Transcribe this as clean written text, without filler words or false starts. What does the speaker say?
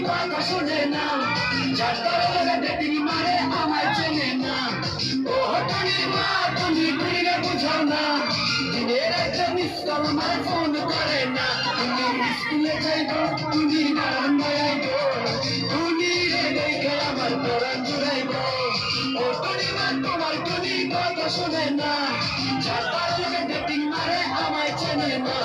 কথা শুনে না যার কারণে ডেটিং মারে আমায় চেনে না ও টুনি মা তুমি ঘুরে বুঝাও না দিনের একটা মিস কল মারে ফোন করে না তুমি স্কুলে যাইবো তুমি বারান্দায় আইবো টুনি রে দেখে আমার পরাণ জুড়াইবো ও টুনি মা তোমার টুনি কথা শুনে না যার কারণে ডেটিং মারে আমায় চেনে না